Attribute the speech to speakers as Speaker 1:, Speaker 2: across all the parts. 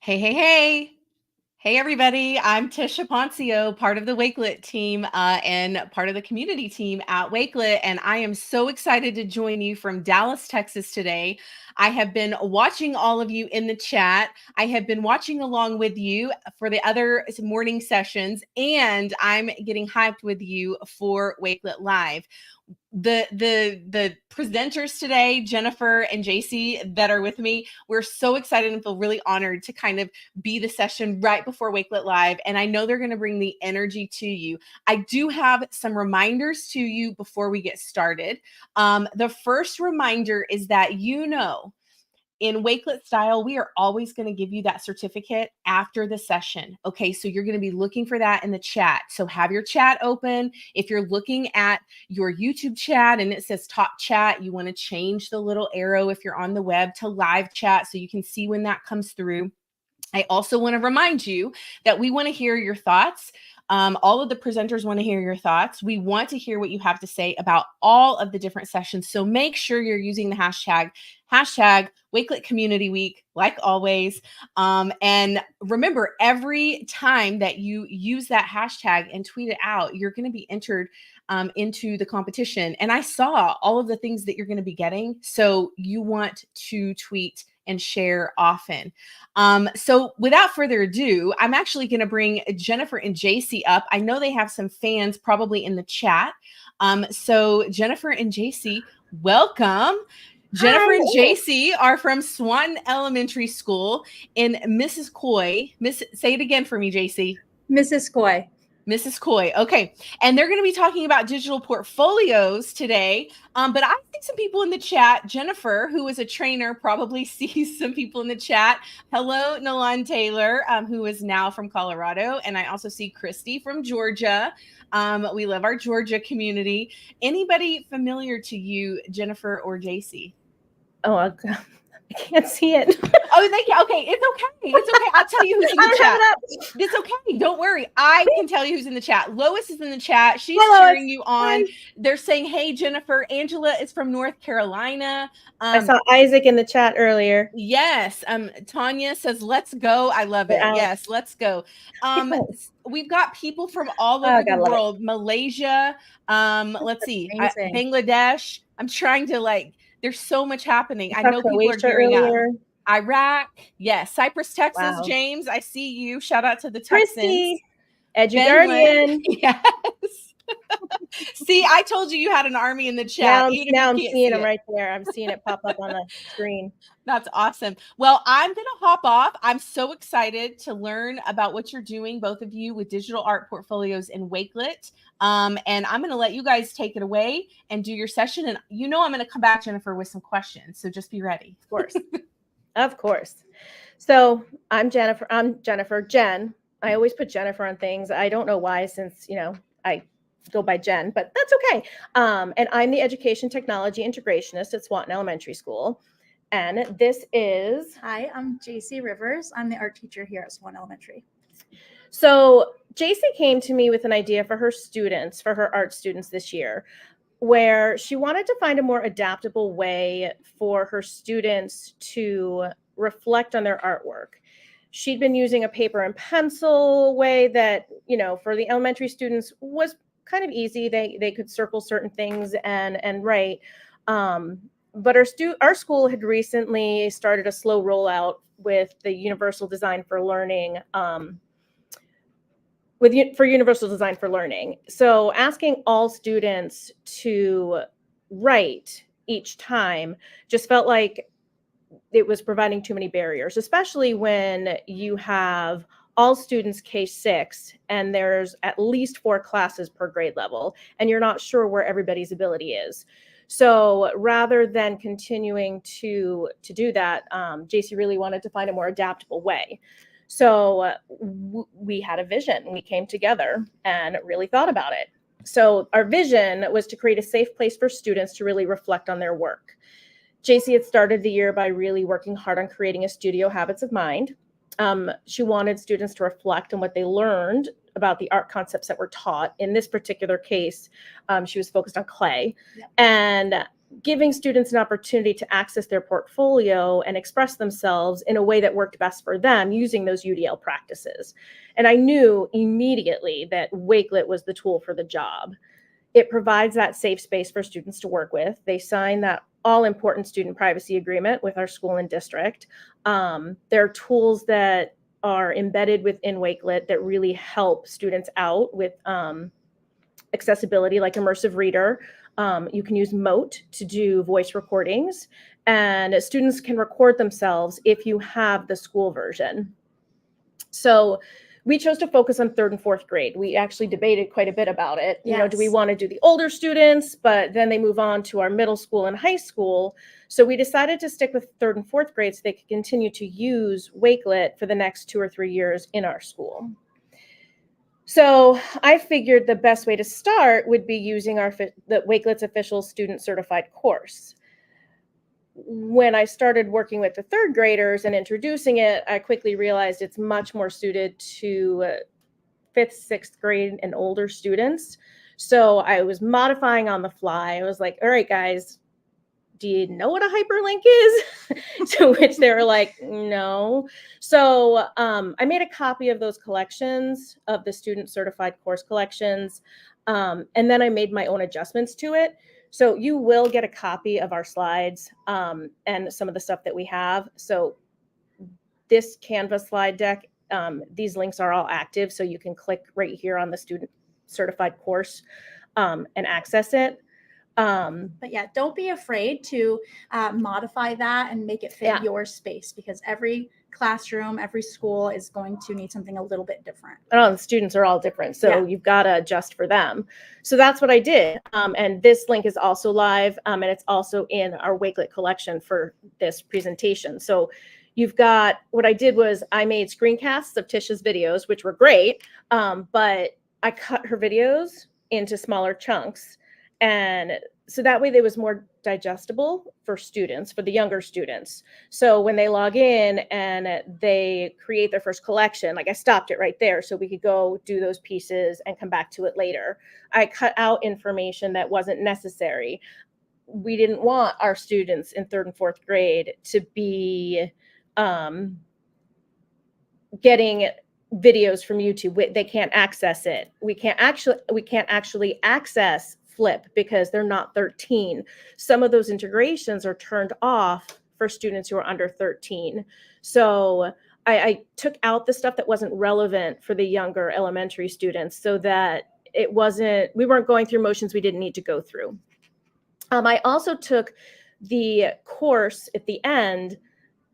Speaker 1: Hey, hey, hey. Hey, everybody. I'm Tisha Poncio, part of the Wakelet team and part of the community team at Wakelet. And I am so excited to join you from Dallas, Texas today. I have been watching all of you in the chat. I have been watching along with you for the other morning sessions, and I'm getting hyped with you for Wakelet Live. The presenters today, Jennifer and JC, that are with me, we're so excited and feel really honored to kind of be the session right before Wakelet Live. And I know they're going to bring the energy to you. I do have some reminders to you before we get started. The first reminder is that in Wakelet style, we are always going to give you that certificate after the session. Okay, so you're going to be looking for that in the chat. So have your chat open. If you're looking at your YouTube chat and it says top chat, you want to change the little arrow if you're on the web to live chat so you can see when that comes through. I also want to remind you that we want to hear your thoughts. All of the presenters want to hear your thoughts. We want to hear what you have to say about all of the different sessions. So make sure you're using the hashtag Wakelet Community Week, like always. And remember, every time that you use that hashtag and tweet it out, you're going to be entered into the competition. And I saw all of the things that you're going to be getting. So you want to tweet and share often. So without further ado, I'm actually going to bring Jennifer and JC up. I know they have some fans probably in the chat. So Jennifer and JC, welcome. Jennifer and JC are from Swanton Elementary School in Mrs. Coy. Say it again for me, JC.
Speaker 2: Mrs. Coy.
Speaker 1: Mrs. Coy. Okay. And they're going to be talking about digital portfolios today. But I think some people in the chat, Jennifer, who is a trainer, probably sees some people in the chat. Hello, Nolan Taylor, who is now from Colorado. And I also see Christy from Georgia. We love our Georgia community. Anybody familiar to you, Jennifer or JC?
Speaker 3: Oh, I can't see it.
Speaker 1: Oh, thank you. Okay, it's okay. It's okay. I'll tell you who's in the chat. It's okay. Don't worry. I can tell you who's in the chat. Lois is in the chat. She's cheering you on. They're saying, hey, Jennifer. Angela is from North Carolina.
Speaker 3: I saw Isaac in the chat earlier.
Speaker 1: Yes. Tanya says, let's go. I love it. Yes, let's go. We've got people from all over the world. Malaysia. Let's see. Bangladesh. I'm trying to there's so much happening. I know people are gearing up. Iraq, yes. Cypress, Texas. Wow. James, I see you. Shout out to the Texans.
Speaker 3: Christy, Guardian.
Speaker 1: Yes. See, I told you had an army in the chat.
Speaker 3: Now I'm seeing them right there. I'm seeing it pop up on the screen.
Speaker 1: That's awesome. Well, I'm going to hop off. I'm so excited to learn about what you're doing, both of you, with digital art portfolios in Wakelet. And I'm going to let you guys take it away and do your session. And I'm going to come back, Jennifer, with some questions. So just be ready.
Speaker 3: Of course. Of course. So I'm Jennifer. Jen. I always put Jennifer on things. I don't know why, since, I go by Jen, but that's okay. And I'm the Education Technology Integrationist at Swanton Elementary School. And this is...
Speaker 2: Hi, I'm JC Rivers. I'm the art teacher here at Swanton Elementary.
Speaker 3: So JC came to me with an idea for her art students this year, where she wanted to find a more adaptable way for her students to reflect on their artwork. She'd been using a paper and pencil way that, for the elementary students was kind of easy. They could circle certain things and write. But our school had recently started a slow rollout with the Universal Design for Learning, Universal Design for Learning. So asking all students to write each time just felt like it was providing too many barriers, especially when you have all students K-6 and there's at least 4 classes per grade level, and you're not sure where everybody's ability is. So rather than continuing to do that, JC really wanted to find a more adaptable way. So we had a vision. We came together and really thought about it. So our vision was to create a safe place for students to really reflect on their work. JC had started the year by really working hard on creating a studio, Habits of Mind. She wanted students to reflect on what they learned about the art concepts that were taught. In this particular case, she was focused on clay. Yeah. And giving students an opportunity to access their portfolio and express themselves in a way that worked best for them using those UDL practices. And I knew immediately that Wakelet was the tool for the job. It provides that safe space for students to work with. They sign that all-important student privacy agreement with our school and district. There are tools that are embedded within Wakelet that really help students out with accessibility, like Immersive Reader. You can use Mote to do voice recordings, and students can record themselves if you have the school version. So we chose to focus on 3rd and 4th grade. We actually debated quite a bit about it. You know, do we
Speaker 2: Yes.
Speaker 3: want to do the older students, but then they move on to our middle school and high school? So we decided to stick with 3rd and 4th grade so they could continue to use Wakelet for the next 2 or 3 years in our school. So I figured the best way to start would be using the Wakelet's official student certified course. When I started working with the 3rd graders and introducing it, I quickly realized it's much more suited to 5th, 6th grade and older students. So I was modifying on the fly. I was like, all right, guys, do you know what a hyperlink is? To which they were like, no. So I made a copy of those collections, of the student certified course collections. And then I made my own adjustments to it. So you will get a copy of our slides and some of the stuff that we have. So this Canva slide deck, these links are all active. So you can click right here on the student certified course and access it.
Speaker 2: But yeah, don't be afraid to modify that and make it fit your space, because every classroom, every school is going to need something a little bit different.
Speaker 3: The students are all different, so you've got to adjust for them. So that's what I did. And this link is also live, and it's also in our Wakelet collection for this presentation. So you've got, what I did was I made screencasts of Tisha's videos, which were great, but I cut her videos into smaller chunks. And so that way they was more digestible for students, for the younger students. So when they log in and they create their first collection, like I stopped it right there so we could go do those pieces and come back to it later. I cut out information that wasn't necessary. We didn't want our students in 3rd and 4th grade to be getting videos from YouTube. They can't access it. We can't actually access Flip because they're not 13. Some of those integrations are turned off for students who are under 13. So I took out the stuff that wasn't relevant for the younger elementary students so that we weren't going through motions we didn't need to go through. I also took the course at the end,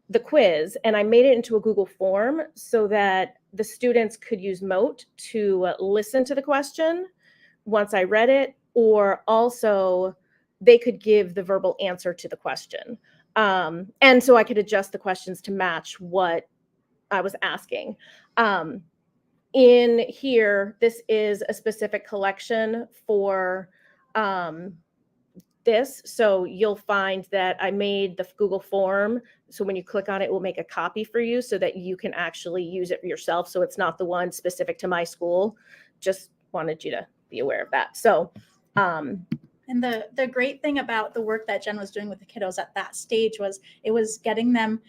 Speaker 3: the quiz, and I made it into a Google form so that the students could use Mote to listen to the question once I read it, or also they could give the verbal answer to the question. And so I could adjust the questions to match what I was asking. In here, this is a specific collection for this. So you'll find that I made the Google form. So when you click on it, it will make a copy for you so that you can actually use it yourself. So it's not the one specific to my school. Just wanted you to be aware of that. So,
Speaker 2: and the great thing about the work that Jen was doing with the kiddos at that stage was it was getting them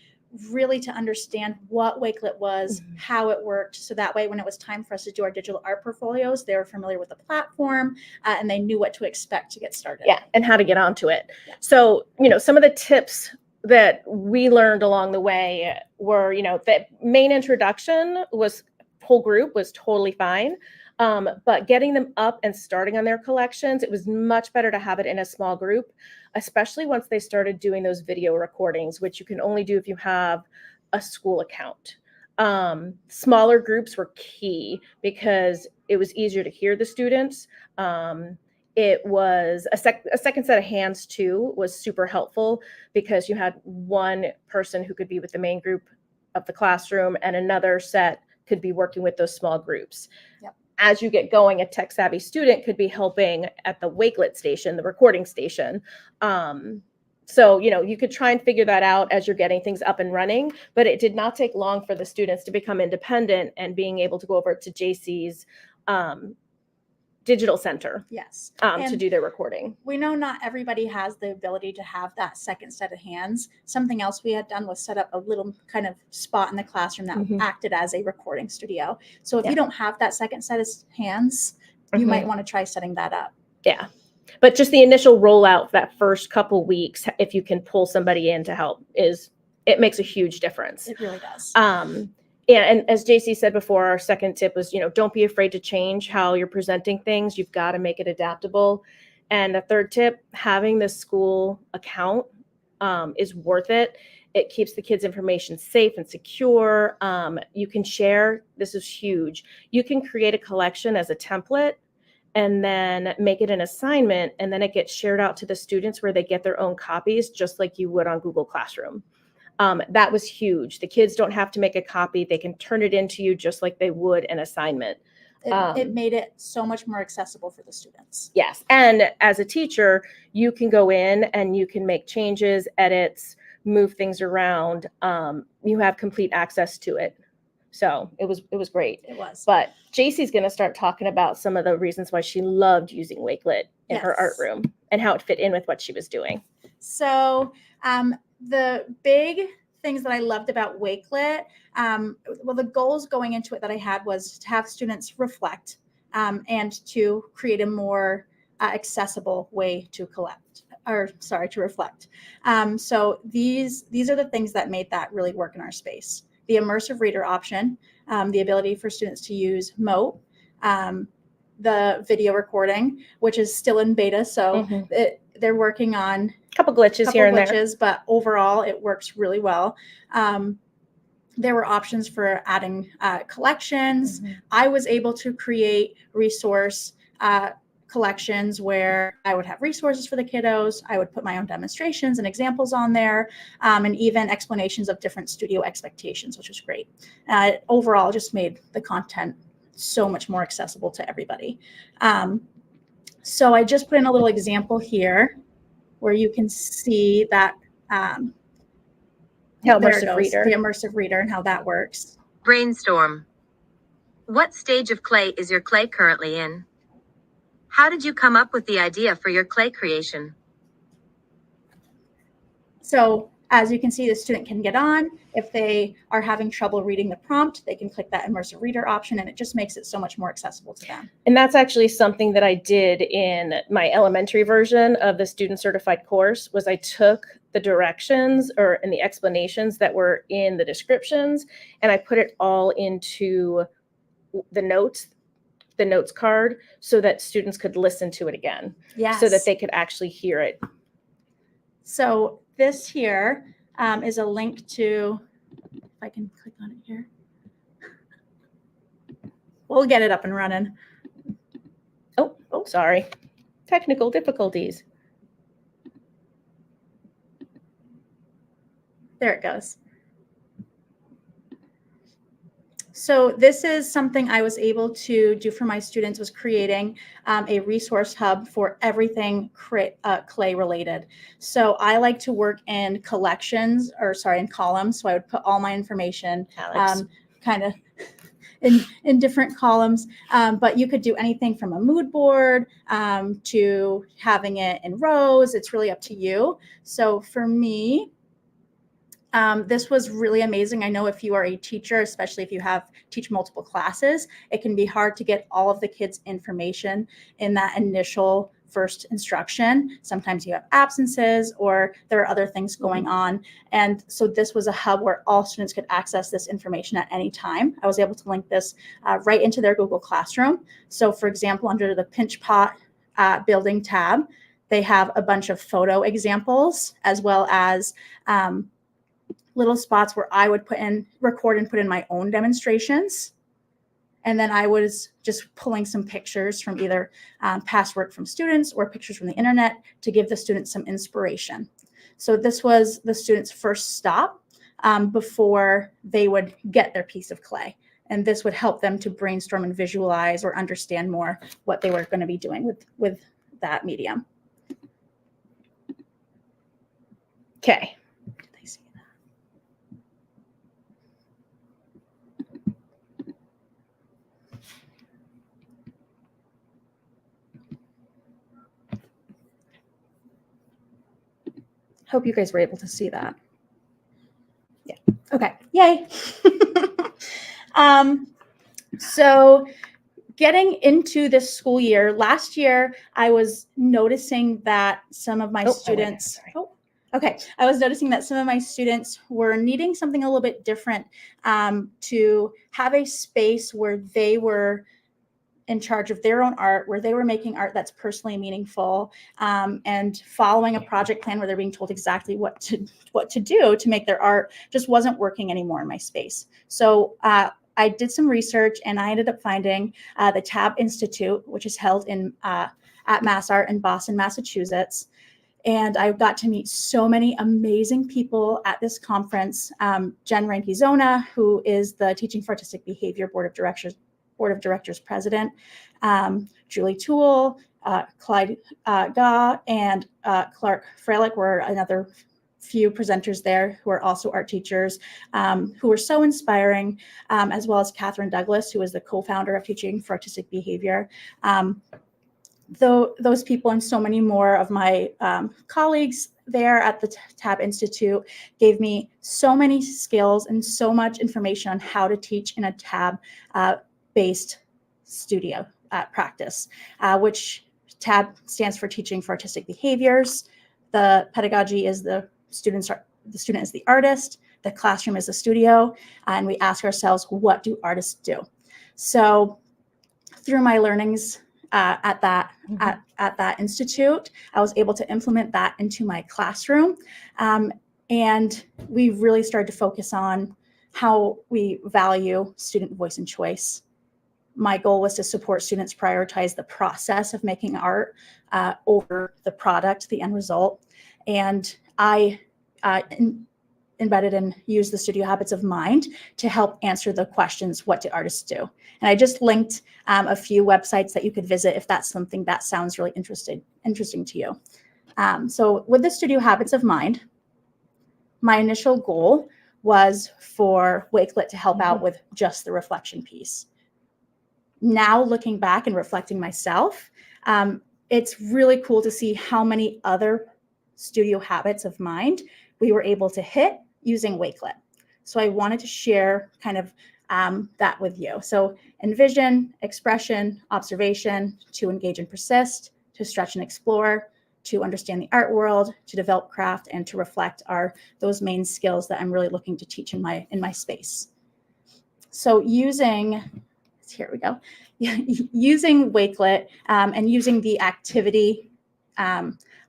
Speaker 2: really to understand what Wakelet was, how it worked. So that way, when it was time for us to do our digital art portfolios, they were familiar with the platform and they knew what to expect to get started.
Speaker 3: Yeah, and how to get onto it. Yeah. So, some of the tips that we learned along the way were, the main introduction was whole group was totally fine. But getting them up and starting on their collections, it was much better to have it in a small group, especially once they started doing those video recordings, which you can only do if you have a school account. Smaller groups were key because it was easier to hear the students. It was a second set of hands too was super helpful because you had one person who could be with the main group of the classroom and another set could be working with those small groups.
Speaker 2: Yep.
Speaker 3: As you get going, a tech savvy student could be helping at the Wakelet station, the recording station. So, you could try and figure that out as you're getting things up and running, but it did not take long for the students to become independent and being able to go over to JC's digital center
Speaker 2: Yes.
Speaker 3: to
Speaker 2: And
Speaker 3: do their recording.
Speaker 2: we know not everybody has the ability to have that second set of hands. Something else we had done was set up a little kind of spot in the classroom that acted as a recording studio. So if you don't have that second set of hands, you might want to try setting that up.
Speaker 3: Yeah. But just the initial rollout, that first couple weeks, if you can pull somebody in to help, it makes a huge difference.
Speaker 2: It really does.
Speaker 3: Yeah, and as JC said before, our second tip was, don't be afraid to change how you're presenting things. You've got to make it adaptable. And the third tip, having the school account is worth it. It keeps the kids' information safe and secure. You can share. This is huge. You can create a collection as a template and then make it an assignment, and then it gets shared out to the students where they get their own copies, just like you would on Google Classroom. That was huge. The kids don't have to make a copy. They can turn it into you just like they would an assignment.
Speaker 2: It made it so much more accessible for the students.
Speaker 3: Yes. And as a teacher, you can go in and you can make changes, edits, move things around. You have complete access to it. So it was great.
Speaker 2: It was.
Speaker 3: But JC's going to start talking about some of the reasons why she loved using Wakelet in her art room and how it fit in with what she was doing.
Speaker 2: So the big things that I loved about Wakelet, well, the goals going into it that I had was to have students reflect and to create a more accessible way to reflect. So these are the things that made that really work in our space. The immersive reader option, the ability for students to use Moat, the video recording, which is still in beta. So they're working on
Speaker 3: a couple glitches here and there,
Speaker 2: but overall it works really well. There were options for adding collections. I was able to create resource collections where I would have resources for the kiddos. I would put my own demonstrations and examples on there, and even explanations of different studio expectations, which was great. Overall, just made the content so much more accessible to everybody. So I just put in a little example here where you can see that
Speaker 3: how immersive reader.
Speaker 2: The immersive reader and how that works.
Speaker 4: Brainstorm. What stage of clay is your clay currently in? How did you come up with the idea for your clay creation?
Speaker 2: So as you can see, the student can get on. If they are having trouble reading the prompt, they can click that immersive reader option, and it just makes it so much more accessible to them.
Speaker 3: And that's actually something that I did in my elementary version of the student certified course. Was I took the directions and the explanations that were in the descriptions, and I put it all into the notes card so that students could listen to it again.
Speaker 2: Yes.
Speaker 3: So that they could actually hear it.
Speaker 2: So this here is a link to, if I can click on it here. We'll get it up and running.
Speaker 3: Oh, sorry. Technical difficulties.
Speaker 2: There it goes. So this is something I was able to do for my students, was creating a resource hub for everything clay related. So I like to work in collections, in columns. So I would put all my information kind of in different columns, but you could do anything from a mood board to having it in rows. It's really up to you. So for me, this was really amazing. I know if you are a teacher, especially if you teach multiple classes, it can be hard to get all of the kids' information in that initial first instruction. Sometimes you have absences or there are other things going on. And so this was a hub where all students could access this information at any time. I was able to link this right into their Google Classroom. So for example, under the Pinch Pot building tab, they have a bunch of photo examples, as well as little spots where I would record and put in my own demonstrations. And then I was just pulling some pictures from either past work from students or pictures from the internet to give the students some inspiration. So this was the students' first stop before they would get their piece of clay. And this would help them to brainstorm and visualize or understand more what they were going to be doing with that medium.
Speaker 3: Okay.
Speaker 2: Hope you guys were able to see that. Yeah. Okay. Yay. So getting into this school year, last year, I was noticing that some of my students, I was noticing that some of my students were needing something a little bit different, to have a space where they were in charge of their own art, where they were making art that's personally meaningful, and following a project plan where they're being told exactly what to do to make their art just wasn't working anymore in my space. So I did some research, and I ended up finding the Tab Institute, which is held in at Mass Art in Boston, Massachusetts. And I got to meet so many amazing people at this conference. Jen Rankizona, who is the Teaching for Artistic Behavior Board of Directors president, Julie Toole, Clyde Gaw, and Clark Freilich were another few presenters there who are also art teachers, who were so inspiring, as well as Catherine Douglas, who is the co-founder of Teaching for Artistic Behavior. Though those people and so many more of my colleagues there at the Tab Institute gave me so many skills and so much information on how to teach in a Tab-based studio practice, which Tab stands for Teaching for Artistic Behaviors. The pedagogy is the student is the artist, the classroom is the studio, and we ask ourselves, what do artists do? So through my learnings at that institute, I was able to implement that into my classroom, and we really started to focus on how we value student voice and choice. My goal was to support students prioritize the process of making art over the product, the end result, and I embedded and used the Studio Habits of Mind to help answer the questions, what do artists do? And I just linked a few websites that you could visit if that's something that sounds really interesting to you. So with the Studio Habits of Mind, my initial goal was for Wakelet to help out with just the reflection piece. Now looking back and reflecting myself, it's really cool to see how many other Studio Habits of Mind we were able to hit using Wakelet. So I wanted to share kind of that with you. So envision, expression, observation, to engage and persist, to stretch and explore, to understand the art world, to develop craft, and to reflect are those main skills that I'm really looking to teach in my space. So using Wakelet and using the activity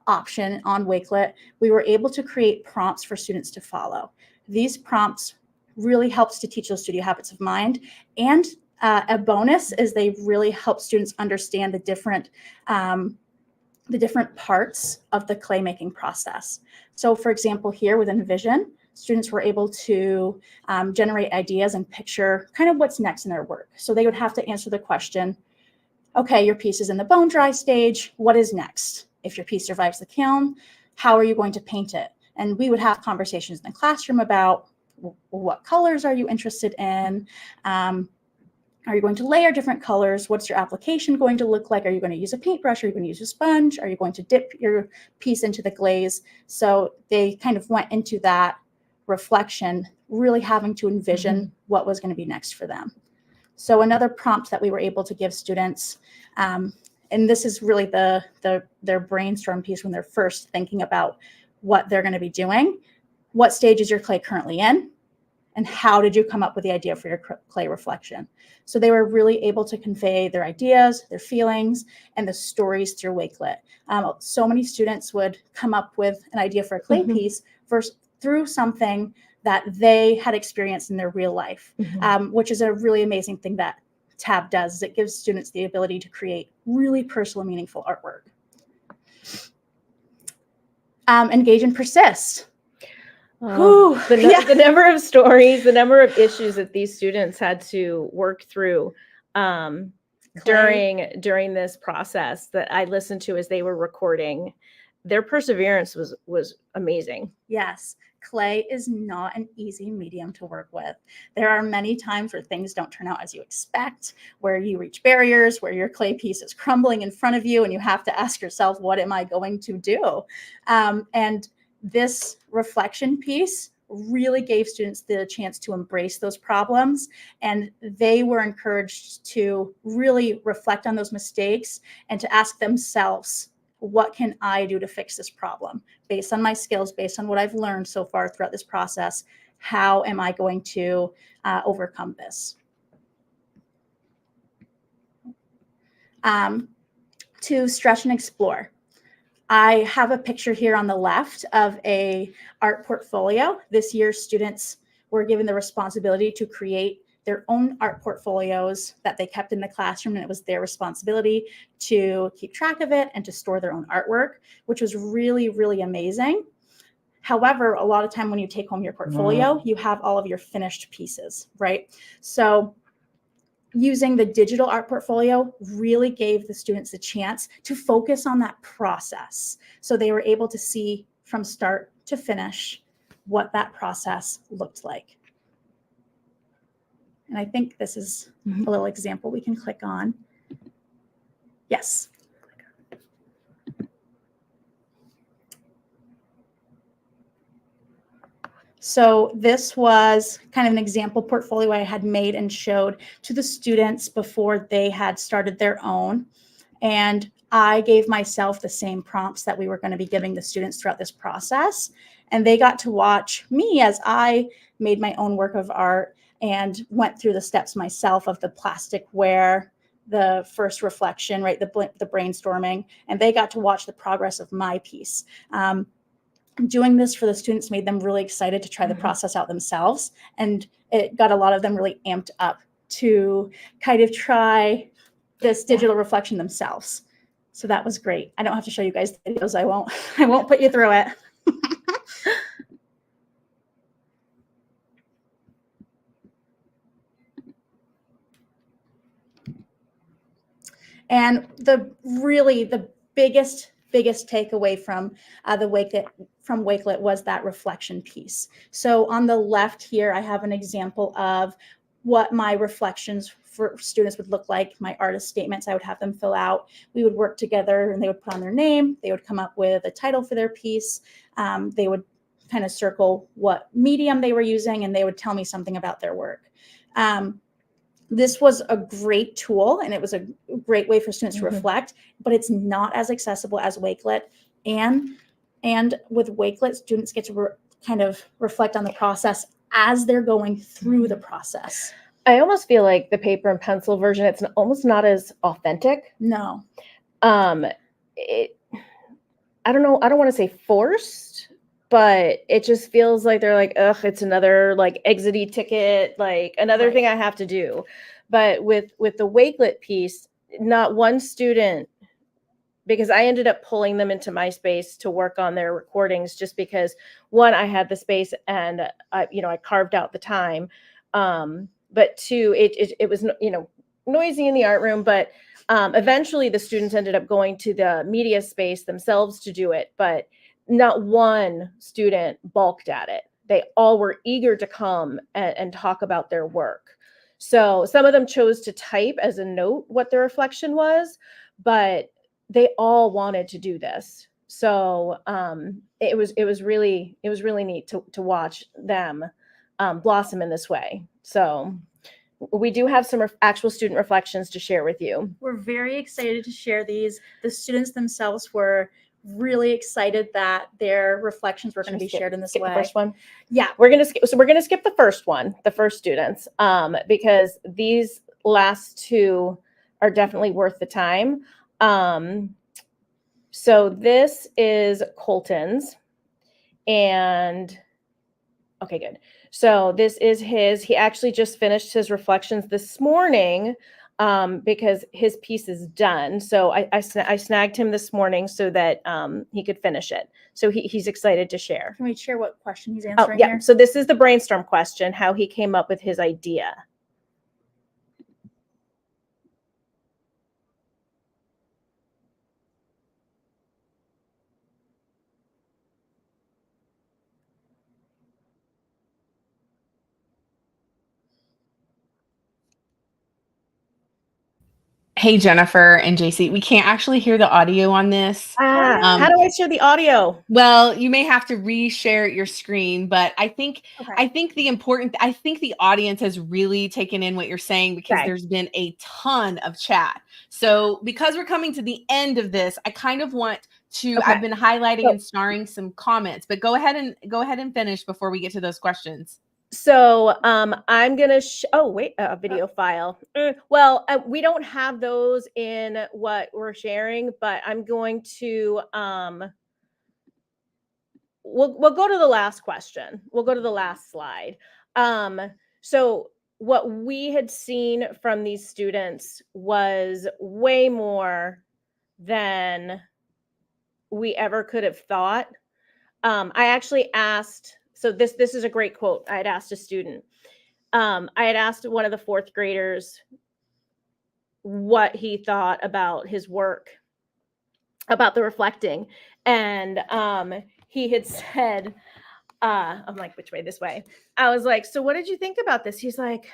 Speaker 2: option on Wakelet, we were able to create prompts for students to follow. These prompts really helps to teach those Studio Habits of Mind, and a bonus is they really help students understand the different parts of the clay making process. So for example, here with Envision, students were able to generate ideas and picture kind of what's next in their work. So they would have to answer the question, okay, your piece is in the bone dry stage, what is next? If your piece survives the kiln, how are you going to paint it? And we would have conversations in the classroom about, well, what colors are you interested in? Are you going to layer different colors? What's your application going to look like? Are you going to use a paintbrush? Are you going to use a sponge? Are you going to dip your piece into the glaze? So they kind of went into that reflection, really having to envision what was going to be next for them. So another prompt that we were able to give students, and this is really their brainstorm piece when they're first thinking about what they're going to be doing. What stage is your clay currently in? And how did you come up with the idea for your clay reflection? So they were really able to convey their ideas, their feelings, and the stories through Wakelet. So many students would come up with an idea for a clay piece through something that they had experienced in their real life, which is a really amazing thing that Tab does. Is it gives students the ability to create really personal, meaningful artwork. Engage and persist.
Speaker 3: The number of stories, the number of issues that these students had to work through during this process that I listened to as they were recording, their perseverance was amazing.
Speaker 2: Yes, clay is not an easy medium to work with. There are many times where things don't turn out as you expect, where you reach barriers, where your clay piece is crumbling in front of you and you have to ask yourself, what am I going to do? And this reflection piece really gave students the chance to embrace those problems, and they were encouraged to really reflect on those mistakes and to ask themselves, what can I do to fix this problem? Based on my skills, based on what I've learned so far throughout this process, how am I going to overcome this? To stretch and explore. I have a picture here on the left of a art portfolio. This year, students were given the responsibility to create their own art portfolios that they kept in the classroom, and it was their responsibility to keep track of it and to store their own artwork, which was really, really amazing. However, a lot of time when you take home your portfolio, you have all of your finished pieces, right? So using the digital art portfolio really gave the students a chance to focus on that process. So they were able to see from start to finish what that process looked like. And I think this is a little example we can click on. Yes. So this was kind of an example portfolio I had made and showed to the students before they had started their own. And I gave myself the same prompts that we were going to be giving the students throughout this process. And they got to watch me as I made my own work of art and went through the steps myself of the plasticware, the first reflection, right, the brainstorming, and they got to watch the progress of my piece. Doing this for the students made them really excited to try the process out themselves. And it got a lot of them really amped up to kind of try this digital reflection themselves. So that was great. I don't have to show you guys the videos. I won't put you through it. And the biggest takeaway from Wakelet was that reflection piece. So on the left here, I have an example of what my reflections for students would look like, my artist statements I would have them fill out. We would work together and they would put on their name. They would come up with a title for their piece. They would kind of circle what medium they were using, and they would tell me something about their work. This was a great tool, and it was a great way for students to reflect, but it's not as accessible as Wakelet. And with Wakelet, students get to kind of reflect on the process as they're going through the process.
Speaker 3: I almost feel like the paper and pencil version, it's almost not as authentic.
Speaker 2: No.
Speaker 3: I don't know. I don't want to say forced, but it just feels like they're like, ugh, it's another like exity ticket, like another thing I have to do. But with the Wakelet piece, not one student, because I ended up pulling them into my space to work on their recordings, just because one, I had the space and I carved out the time. But two, it was noisy in the art room, but eventually the students ended up going to the media space themselves to do it, but not one student balked at it. They all were eager to come and talk about their work. So some of them chose to type as a note what their reflection was, but they all wanted to do this. So it was really neat to watch them blossom in this way. So we do have some actual student reflections to share with you.
Speaker 2: We're very excited to share these. The students themselves were really excited that their reflections were going to be shared in this way.
Speaker 3: The first one?
Speaker 2: Yeah.
Speaker 3: We're going to skip the first one, the first students, because these last two are definitely worth the time. So this is Colton's, and okay, good. So this is he actually just finished his reflections this morning, because his piece is done. So I snagged him this morning so that he could finish it. So he's excited to share.
Speaker 2: Can we share what question he's answering here?
Speaker 3: So this is the brainstorm question, how he came up with his idea.
Speaker 1: Hey, Jennifer and JC, we can't actually hear the audio on this.
Speaker 3: How do I share the audio?
Speaker 1: Well, you may have to reshare your screen, but I think
Speaker 2: Okay.
Speaker 1: the audience has really taken in what you're saying because
Speaker 3: Okay.
Speaker 1: there's been a ton of chat. So because we're coming to the end of this, I kind of want to,
Speaker 3: Okay.
Speaker 1: I've been highlighting
Speaker 3: So-
Speaker 1: and starring some comments, but go ahead and finish before we get to those questions.
Speaker 3: So I'm gonna. A video file. Well, we don't have those in what we're sharing, but I'm going to. We'll go to the last question. We'll go to the last slide. So what we had seen from these students was way more than we ever could have thought. I actually asked. So this is a great quote. I had asked a student. I had asked one of the fourth graders what he thought about his work, about the reflecting, and he had said, I'm like, which way? This way. I was like, so what did you think about this? He's like,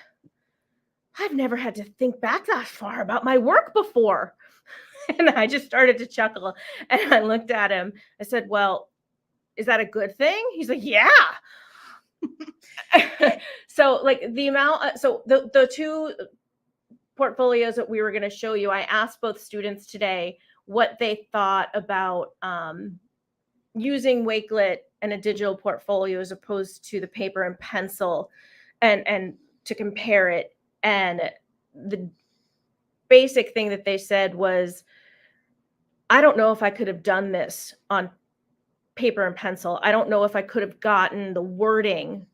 Speaker 3: I've never had to think back that far about my work before. And I just started to chuckle, and I looked at him. I said, well, is that a good thing? He's like, yeah. So like the amount, so the two portfolios that we were going to show you, I asked both students today what they thought about using Wakelet and a digital portfolio as opposed to the paper and pencil, and to compare it. And the basic thing that they said was, I don't know if I could have done this on paper and pencil. I don't know if I could have gotten the wording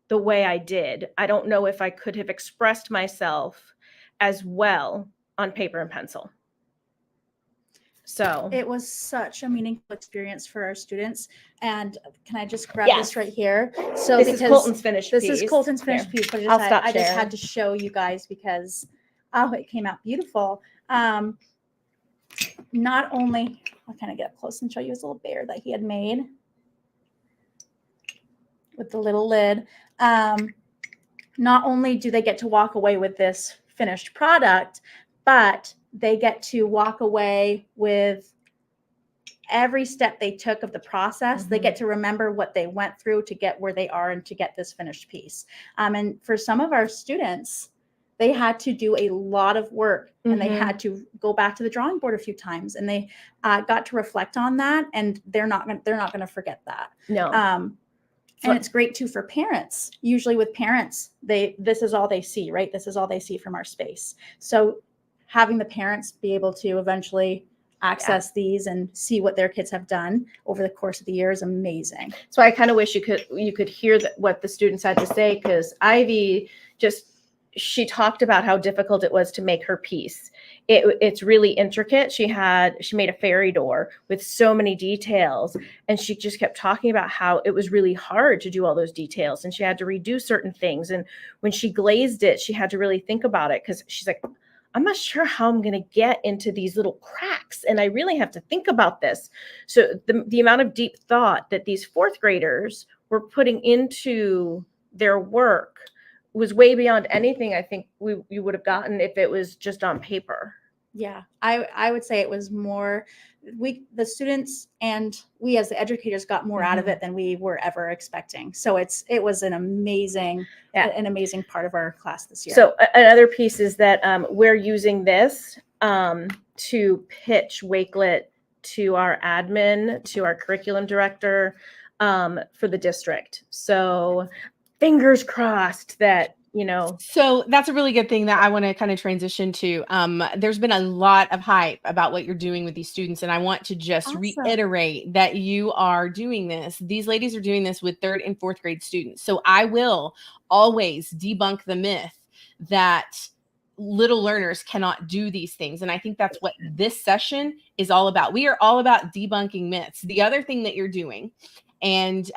Speaker 3: the way I did. I don't know if I could have expressed myself as well on paper and pencil. So
Speaker 2: It was such a meaningful experience for our students. And can I just grab
Speaker 3: Yes.
Speaker 2: this right here? So
Speaker 3: this is Colton's finished
Speaker 2: this
Speaker 3: piece.
Speaker 2: is Colton's finished
Speaker 3: Here.
Speaker 2: piece, but
Speaker 3: I'll stop
Speaker 2: I just
Speaker 3: sharing.
Speaker 2: had to show you guys because it came out beautiful. Not only, I'll kind of get up close and show you his little bear that he had made with the little lid. Not only do they get to walk away with this finished product, but they get to walk away with every step they took of the process. They get to remember what they went through to get where they are and to get this finished piece. And for some of our students, they had to do a lot of work and they had to go back to the drawing board a few times, and they got to reflect on that, and they're not going to forget that.
Speaker 3: No.
Speaker 2: And it's great too for parents. Usually with parents, this is all they see, right? This is all they see from our space. So having the parents be able to eventually access these and see what their kids have done over the course of the year is amazing.
Speaker 3: So I kind of wish you could hear what the students had to say, because Ivy she talked about how difficult it was to make her piece. It's really intricate. She made a fairy door with so many details, and she just kept talking about how it was really hard to do all those details, and she had to redo certain things. And when she glazed it, she had to really think about it, because she's like, I'm not sure how I'm going to get into these little cracks, and I really have to think about this. So the amount of deep thought that these fourth graders were putting into their work was way beyond anything I think you would have gotten if it was just on paper.
Speaker 2: Yeah, I would say it was more, the students and we as the educators got more out of it than we were ever expecting. So it was an amazing part of our class this year.
Speaker 3: So another piece is that we're using this to pitch Wakelet to our admin, to our curriculum director, for the district. So fingers crossed that,
Speaker 1: So that's a really good thing that I want to kind of transition to. There's been a lot of hype about what you're doing with these students, and I want to just reiterate that you are doing this. These ladies are doing this with 3rd and 4th grade students. So I will always debunk the myth that little learners cannot do these things. And I think that's what this session is all about. We are all about debunking myths. The other thing that you're doing, and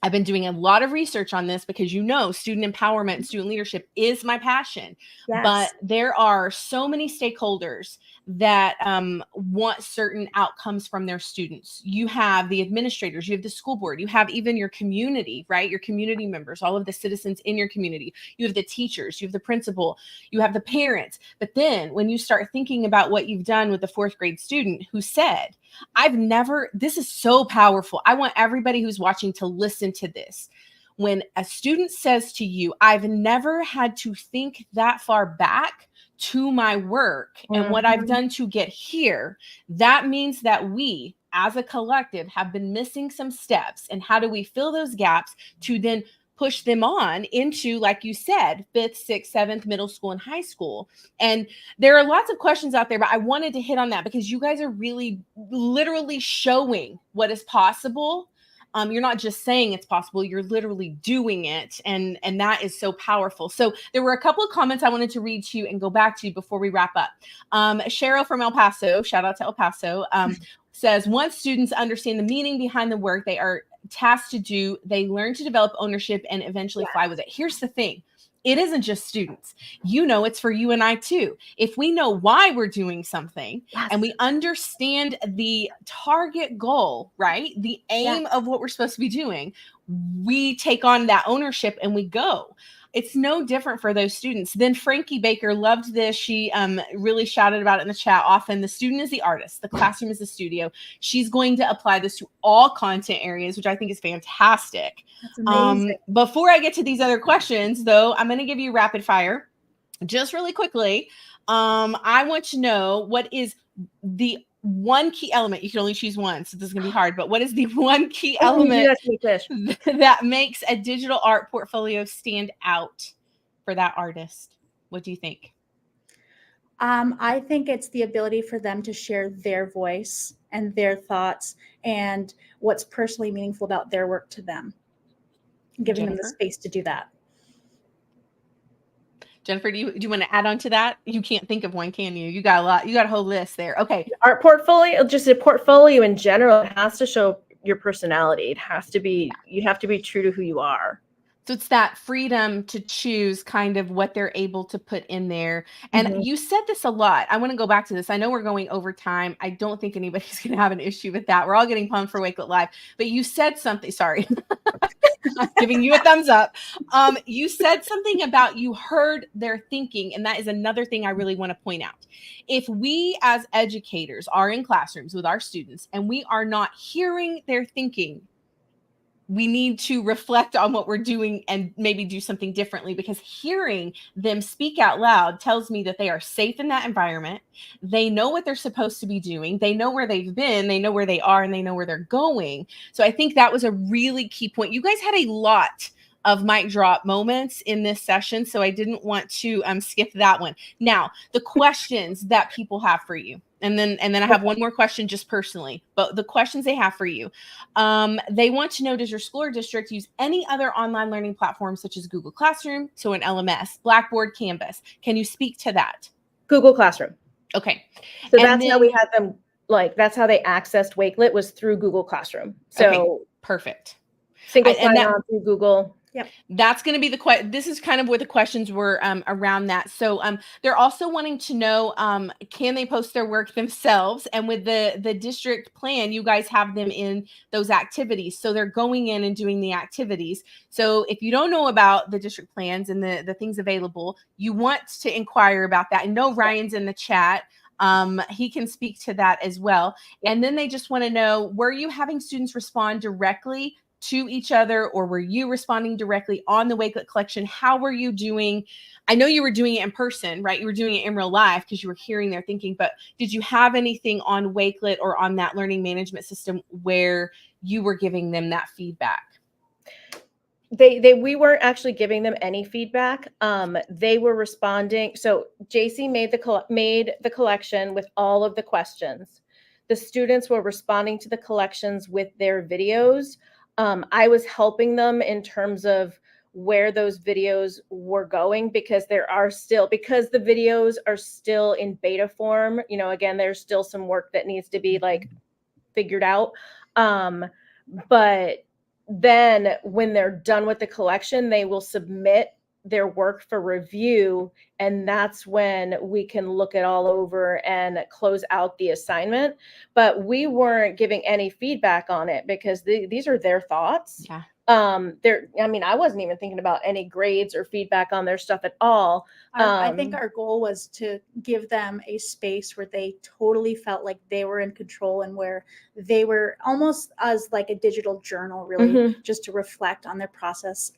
Speaker 1: I've been doing a lot of research on this because, student empowerment and student leadership is my passion.
Speaker 2: Yes.
Speaker 1: But there are so many stakeholders that want certain outcomes from their students. You have the administrators, you have the school board, you have even your community, right? Your community members, all of the citizens in your community. You have the teachers, you have the principal, you have the parents. But then when you start thinking about what you've done with the 4th grade student who said, this is so powerful. I want everybody who's watching to listen to this. When a student says to you, I've never had to think that far back to my work and what I've done to get here, that means that we as a collective have been missing some steps. And how do we fill those gaps to then push them on into, like you said, 5th, 6th, 7th, middle school and high school? And there are lots of questions out there, but I wanted to hit on that because you guys are really literally showing what is possible. You're not just saying it's possible, you're literally doing it. And that is so powerful. So there were a couple of comments I wanted to read to you and go back to before we wrap up. Cheryl from El Paso, shout out to El Paso, says, once students understand the meaning behind the work they are tasked to do, they learn to develop ownership and eventually fly with it. Here's the thing. It isn't just students. It's for you and I too. If we know why we're doing something and we understand the target goal, right? The aim of what we're supposed to be doing, we take on that ownership and we go. It's no different for those students. Then Frankie Baker loved this. She really shouted about it in the chat often. The student is the artist. The classroom is the studio. She's going to apply this to all content areas, which I think is fantastic.
Speaker 2: That's amazing.
Speaker 1: Before I get to these other questions, though, I'm going to give you rapid fire just really quickly. I want to know what is the one key element. You can only choose one, so this is going to be hard, but what is the one key element that makes a digital art portfolio stand out for that artist? What do you think?
Speaker 2: I think it's the ability for them to share their voice and their thoughts and what's personally meaningful about their work to them, giving them the space to do that.
Speaker 1: Jennifer, do you want to add on to that? You can't think of one, can you? You got a lot. You got a whole list there. Okay.
Speaker 3: Art portfolio, just a portfolio in general, it has to show your personality. It has to be, you have to be true to who you are.
Speaker 1: So it's that freedom to choose kind of what they're able to put in there. And you said this a lot. I want to go back to this. I know we're going over time. I don't think anybody's going to have an issue with that. We're all getting pumped for Wakelet Live. But you said something. Sorry. I'm giving you a thumbs up. You said something about you heard their thinking. And that is another thing I really want to point out. If we as educators are in classrooms with our students and we are not hearing their thinking, we need to reflect on what we're doing and maybe do something differently, because hearing them speak out loud tells me that they are safe in that environment. They know what they're supposed to be doing. They know where they've been. They know where they are, and they know where they're going. So I think that was a really key point. You guys had a lot of mic drop moments in this session, so I didn't want to skip that one. Now, the questions that people have for you. And then I have one more question just personally, but the questions they have for you. They want to know, does your school or district use any other online learning platforms such as Google Classroom, so an LMS, Blackboard, Canvas? Can you speak to that?
Speaker 3: Google Classroom.
Speaker 1: Okay.
Speaker 3: So that's how we had them, that's how they accessed Wakelet, was through Google Classroom. So
Speaker 1: okay, perfect.
Speaker 3: Single sign-on through Google.
Speaker 1: Yep. That's going to be this is kind of what the questions were around that. So they're also wanting to know, can they post their work themselves? And with the district plan, you guys have them in those activities. So they're going in and doing the activities. So if you don't know about the district plans and the things available, you want to inquire about that. I know Ryan's in the chat. He can speak to that as well. And then they just want to know, were you having students respond directly to each other, or were you responding directly on the Wakelet collection? How were you doing? I know you were doing it in person, right? You were doing it in real life because you were hearing their thinking, but did you have anything on Wakelet or on that learning management system where you were giving them that feedback?
Speaker 3: We weren't actually giving them any feedback. They were responding. So JC made the collection with all of the questions. The students were responding to the collections with their videos. I was helping them in terms of where those videos were going, because the videos are still in beta form. Again, there's still some work that needs to be figured out. But then when they're done with the collection, they will submit their work for review. And that's when we can look it all over and close out the assignment. But we weren't giving any feedback on it because these are their thoughts.
Speaker 1: Yeah.
Speaker 3: I mean, I wasn't even thinking about any grades or feedback on their stuff at all.
Speaker 2: I think our goal was to give them a space where they totally felt like they were in control and where they were almost as like a digital journal, really, just to reflect on their process.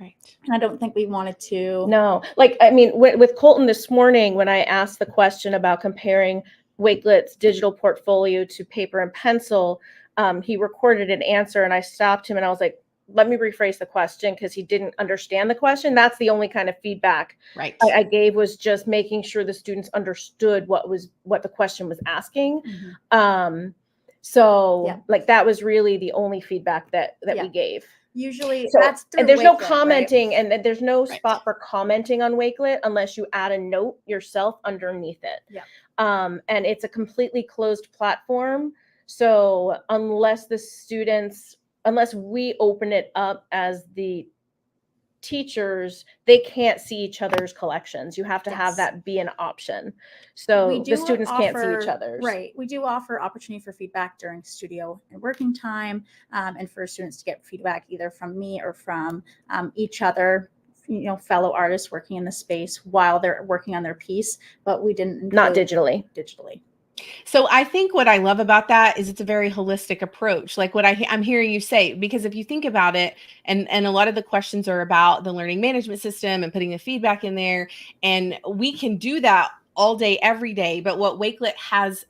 Speaker 1: Right.
Speaker 2: And I don't think we wanted to.
Speaker 3: No, like, I mean, with Colton this morning, when I asked the question about comparing Wakelet's digital portfolio to paper and pencil, he recorded an answer and I stopped him and I was like, let me rephrase the question because he didn't understand the question. That's the only kind of feedback
Speaker 1: Right.
Speaker 3: I gave, was just making sure the students understood what the question was asking. Like, that was really the only feedback that we gave.
Speaker 2: Usually
Speaker 3: So,
Speaker 2: that's through
Speaker 3: and there's no
Speaker 2: Wakelet,
Speaker 3: commenting,
Speaker 2: right?
Speaker 3: and there's no
Speaker 1: Right.
Speaker 3: spot for commenting on Wakelet unless you add a note yourself underneath it.
Speaker 2: Yeah.
Speaker 3: And it's a completely closed platform. So unless we open it up as the teachers, they can't see each other's collections. You have to have
Speaker 2: Yes.
Speaker 3: that be an option. So the students can't see each other's.
Speaker 2: Right. We do offer opportunity for feedback during studio and working time, and for students to get feedback either from me or from each other, fellow artists working in the space while they're working on their piece. But we didn't
Speaker 3: Not digitally.
Speaker 1: So I think what I love about that is it's a very holistic approach, like what I'm hearing you say, because if you think about it, and a lot of the questions are about the learning management system and putting the feedback in there, and we can do that all day, every day. But what Wakelet has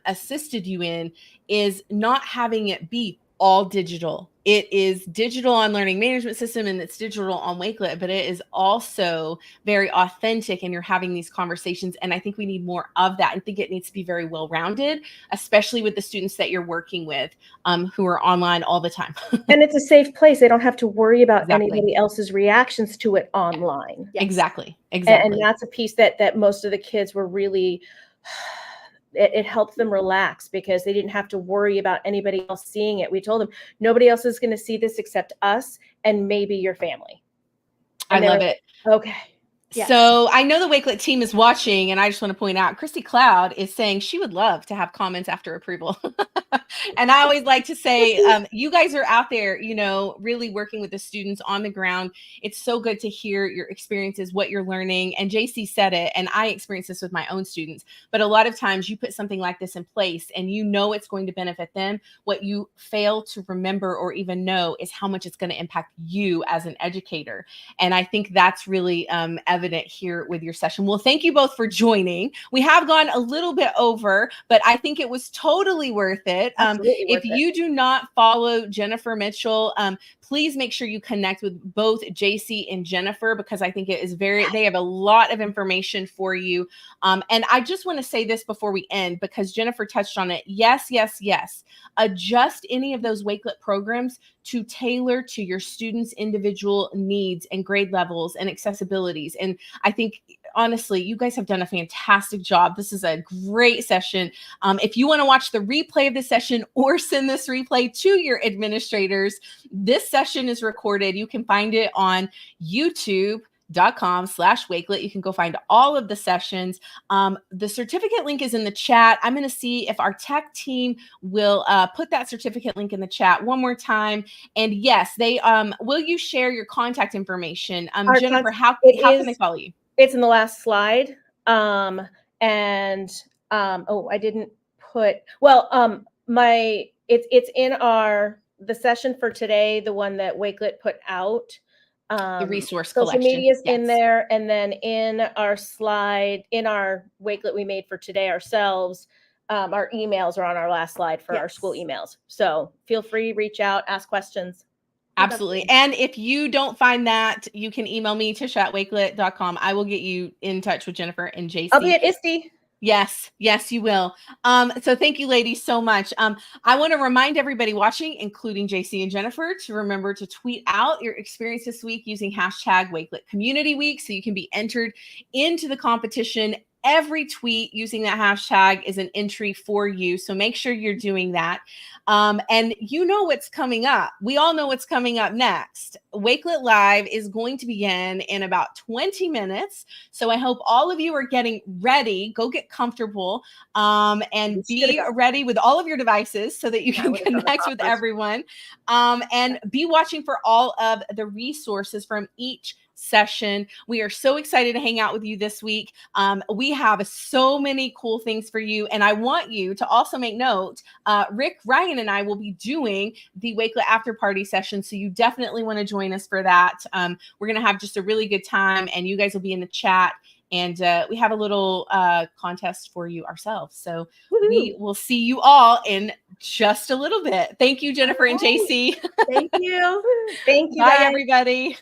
Speaker 1: assisted you in is not having it be all digital. It is digital on learning management system and it's digital on Wakelet, but it is also very authentic and you're having these conversations. And I think we need more of that. I think it needs to be very well-rounded, especially with the students that you're working with who are online all the time.
Speaker 3: And it's a safe place. They don't have to worry about
Speaker 1: Exactly.
Speaker 3: anybody else's reactions to it online.
Speaker 2: Yes.
Speaker 1: Exactly.
Speaker 3: And that's a piece that most of the kids were really, it helped them relax because they didn't have to worry about anybody else seeing it. We told them nobody else is going to see this except us and maybe your family. And
Speaker 1: I love it.
Speaker 3: Okay.
Speaker 2: Yes.
Speaker 1: So I know the Wakelet team is watching, and I just want to point out, Christy Cloud is saying she would love to have comments after approval. And I always like to say, you guys are out there, really working with the students on the ground. It's so good to hear your experiences, what you're learning. And JC said it, and I experienced this with my own students. But a lot of times you put something like this in place and it's going to benefit them. What you fail to remember or even know is how much it's going to impact you as an educator. And I think that's really evident here with your session. Well, thank you both for joining. We have gone a little bit over, but I think it was totally worth it. If you do not follow Jennifer Mitchell, please make sure you connect with both JC and Jennifer, because I think it is they have a lot of information for you. And I just want to say this before we end, because Jennifer touched on it. Yes. Adjust any of those Wakelet programs to tailor to your students' individual needs and grade levels and accessibilities. And I think, honestly, you guys have done a fantastic job. This is a great session. If you want to watch the replay of the session or send this replay to your administrators, this session is recorded. You can find it on youtube.com/Wakelet. You can go find all of the sessions. The certificate link is in the chat. I'm going to see if our tech team will put that certificate link in the chat one more time. And yes, they will you share your contact information? Jennifer, how can they follow you?
Speaker 3: It's in the last slide. I didn't put, it's in the session for today, the one that Wakelet put out.
Speaker 1: The resource
Speaker 3: social
Speaker 1: collection.
Speaker 3: media is in there, and then in our slide, in our Wakelet we made for today ourselves, our emails are on our last slide for our school emails. So feel free, reach out, ask questions.
Speaker 1: Absolutely. And if you don't find that, you can email me, tisha@wakelet.com. I will get you in touch with Jennifer and JC.
Speaker 3: I'll be at ISTE.
Speaker 1: Yes, you will. So thank you, ladies, so much. I want to remind everybody watching, including JC and Jennifer, to remember to tweet out your experience this week using #Wakelet Community Week so you can be entered into the competition every tweet using that hashtag is an entry for you. So make sure you're doing that. And you know what's coming up. We all know what's coming up next. Wakelet Live is going to begin in about 20 minutes. So I hope all of you are getting ready. Go get comfortable and be ready with all of your devices so that you can connect with everyone. And be watching for all of the resources from each session. We are so excited to hang out with you this week. We have so many cool things for you. And I want you to also make note, Rick, Ryan, and I will be doing the Wakelet after party session. So you definitely want to join us for that. We're going to have just a really good time and you guys will be in the chat. And we have a little contest for you ourselves. So we will see you all in just a little bit. Thank you, Jennifer and JC.
Speaker 2: Thank you.
Speaker 3: Thank you.
Speaker 1: Bye,
Speaker 3: guys.
Speaker 1: everybody.